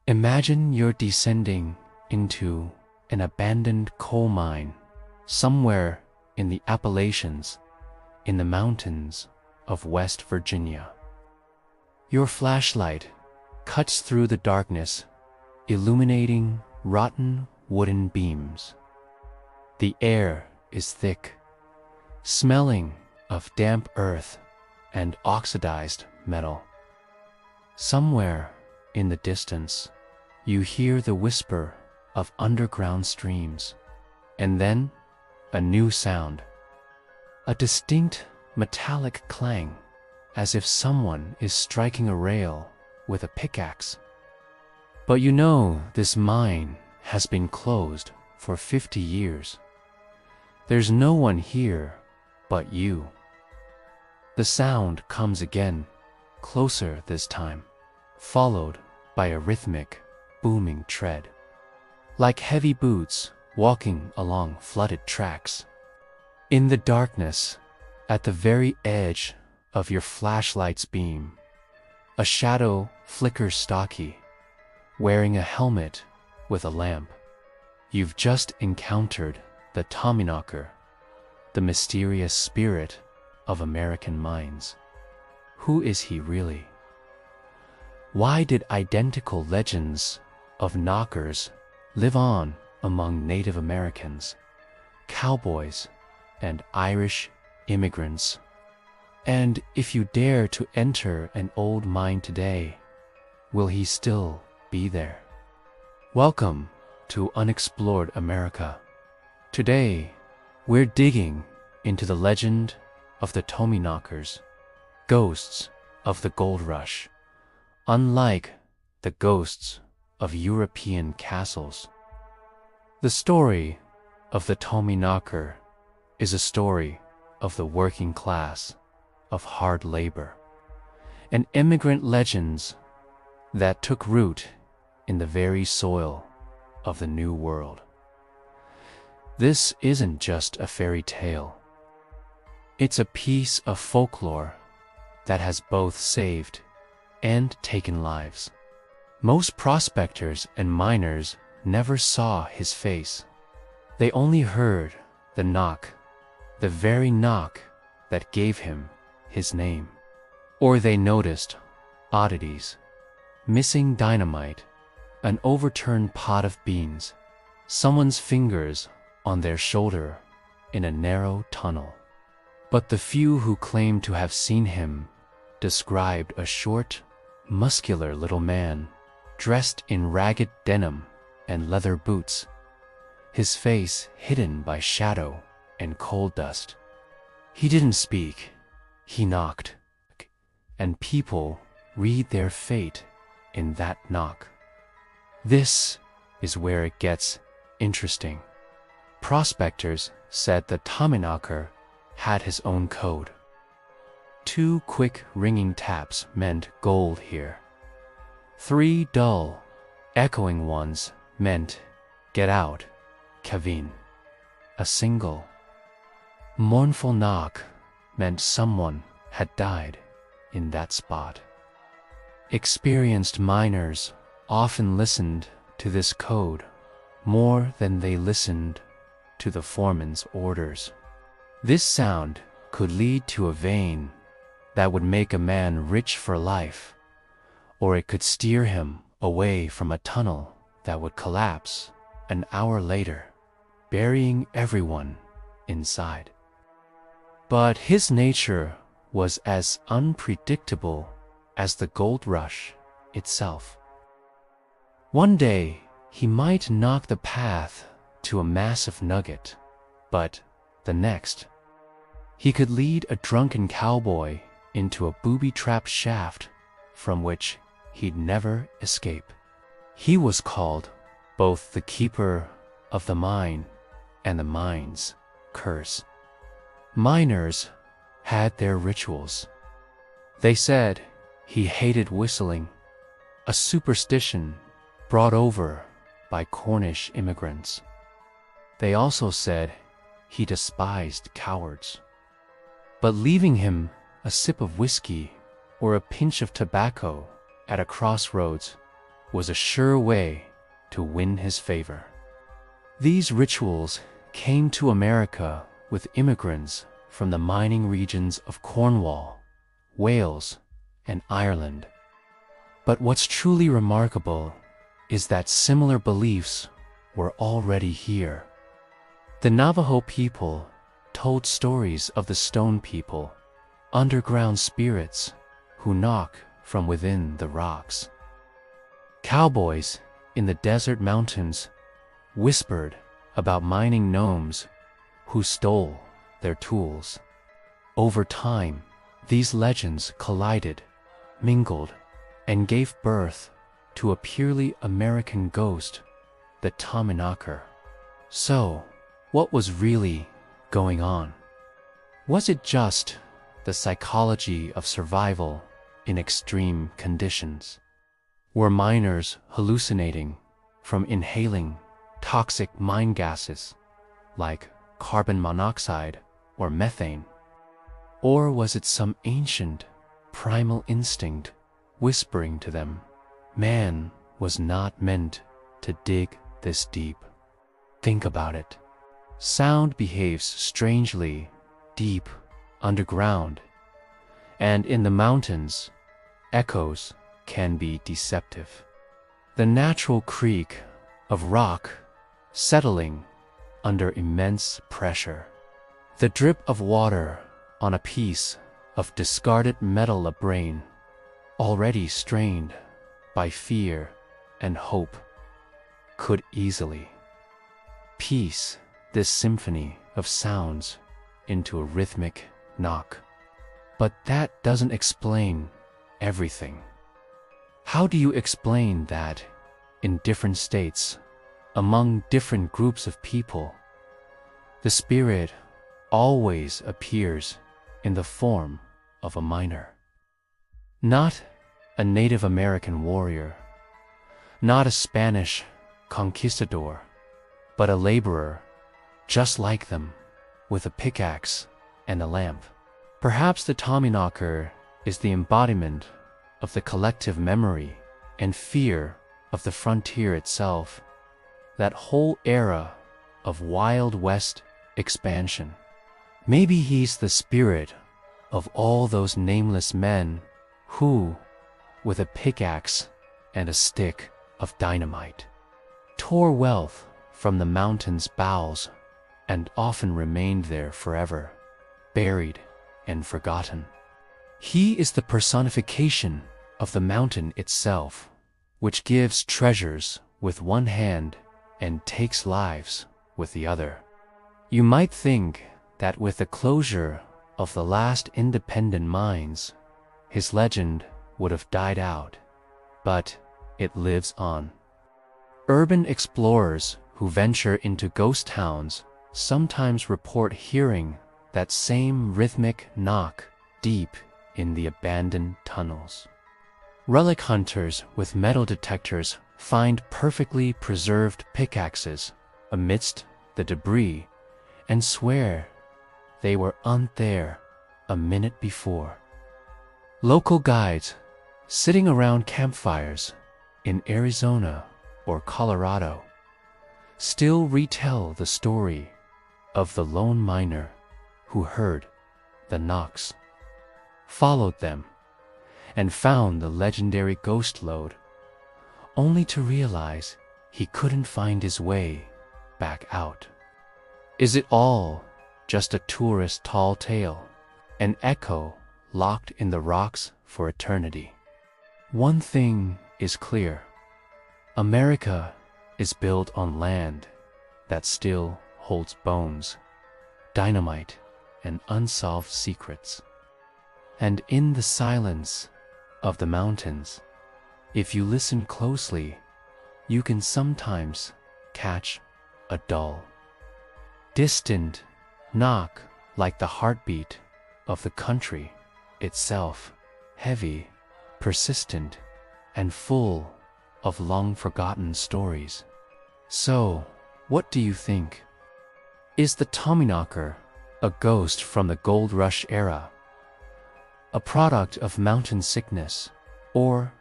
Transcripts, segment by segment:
Imagine you're descending into an abandoned coal mine somewhere in the Appalachians, in the mountains of West Virginia. Your flashlight cuts through the darkness, illuminating rotten wooden beams. The air is thick, smelling of damp earth and oxidized metal. Somewhere in the distance, you hear the whisper of underground streams, and then a new sound, a distinct metallic clang, as if someone is striking a rail with a pickaxe. But you know this mine has been closed for 50 years. There's no one here but you. The sound comes again, closer this time, followed by a rhythmic, booming tread, like heavy boots walking along flooded tracks. In the darkness, at the very edge of your flashlight's beam, a shadow flickers stocky, wearing a helmet with a lamp. You've just encountered the Tommyknocker, the mysterious spirit of American mines. Who is he really? Why did identical legends of knockers live on among Native Americans, cowboys, and Irish immigrants? And if you dare to enter an old mine today, will he still be there? Welcome to Unexplored America. Today, we're digging into the legend of the Tommyknockers, ghosts of the gold rush, unlike the ghosts of European castles. The story of the Tommyknocker is a story of the working class, of hard labor, and immigrant legends that took root in the very soil of the New World. This isn't just a fairy tale. It's a piece of folklore that has both saved and taken lives. Most prospectors and miners never saw his face. They only heard the knock, the very knock that gave him his name. Or they noticed oddities, missing dynamite, an overturned pot of beans, someone's fingers on their shoulder in a narrow tunnel. But the few who claimed to have seen him described a short, muscular little man dressed in ragged denim and leather boots, his face hidden by shadow and coal dust. He didn't speak, he knocked, and people read their fate in that knock. This is where it gets interesting. Prospectors said the Tommyknocker had his own code. 2 quick ringing taps meant gold here. 3 dull, echoing ones meant get out, Kevin. A single, mournful knock meant someone had died in that spot. Experienced miners often listened to this code more than they listened to the foreman's orders. This sound could lead to a vein that would make a man rich for life, or it could steer him away from a tunnel that would collapse an hour later, burying everyone inside. But his nature was as unpredictable as the gold rush itself. One day, he might knock the path to a massive nugget, but the next, he could lead a drunken cowboy into a booby-trapped shaft from which he'd never escape. He was called both the keeper of the mine and the mine's curse. Miners had their rituals. They said he hated whistling, a superstition brought over by Cornish immigrants. They also said he despised cowards. But leaving him a sip of whiskey or a pinch of tobacco at a crossroads was a sure way to win his favor. These rituals came to America with immigrants from the mining regions of Cornwall, Wales, and Ireland. But what's truly remarkable is that similar beliefs were already here. The Navajo people told stories of the stone people, underground spirits who knock from within the rocks. Cowboys in the desert mountains whispered about mining gnomes who stole their tools. Over time, these legends collided, mingled, and gave birth to a purely American ghost, the Tommyknocker. So, what was really going on? Was it just the psychology of survival in extreme conditions? Were miners hallucinating from inhaling toxic mine gases like carbon monoxide or methane? Or was it some ancient, primal instinct whispering to them, man was not meant to dig this deep? Think about it. Sound behaves strangely deep underground, and in the mountains, echoes can be deceptive. The natural creak of rock settling under immense pressure, the drip of water on a piece of discarded metal, a brain already strained by fear and hope could easily piece this symphony of sounds into a rhythmic knock. But that doesn't explain everything. How do you explain that in different states, among different groups of people, the spirit always appears in the form of a miner? Not a Native American warrior, not a Spanish conquistador, but a laborer just like them, with a pickaxe and a lamp. Perhaps the Tommyknocker is the embodiment of the collective memory and fear of the frontier itself, that whole era of Wild West expansion. Maybe he's the spirit of all those nameless men who, with a pickaxe and a stick of dynamite, tore wealth from the mountain's bowels and often remained there forever, buried and forgotten. He is the personification of the mountain itself, which gives treasures with one hand and takes lives with the other. You might think that with the closure of the last independent mines, his legend would have died out, but it lives on. Urban explorers who venture into ghost towns sometimes report hearing that same rhythmic knock deep in the abandoned tunnels. Relic hunters with metal detectors find perfectly preserved pickaxes amidst the debris and swear they weren't there a minute before. Local guides sitting around campfires in Arizona or Colorado still retell the story of the lone miner who heard the knocks, followed them, and found the legendary ghost lode, only to realize he couldn't find his way back out. Is it all just a tourist's tall tale, an echo locked in the rocks for eternity? One thing is clear: America is built on land that still holds bones, dynamite, and unsolved secrets. And in the silence of the mountains, if you listen closely, you can sometimes catch a dull, distant knock like the heartbeat of the country itself, heavy, persistent, and full of long-forgotten stories. So, what do you think? Is the Tommyknocker a ghost from the gold rush era, a product of mountain sickness, or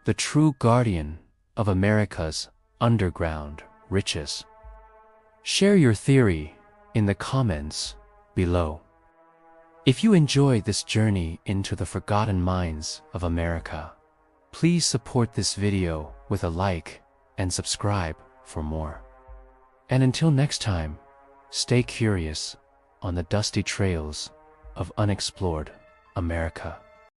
the true guardian of America's underground riches? Share your theory in the comments below. If you enjoyed this journey into the forgotten mines of America, please support this video with a like and subscribe for more. And until next time, stay curious on the dusty trails of unexplored America.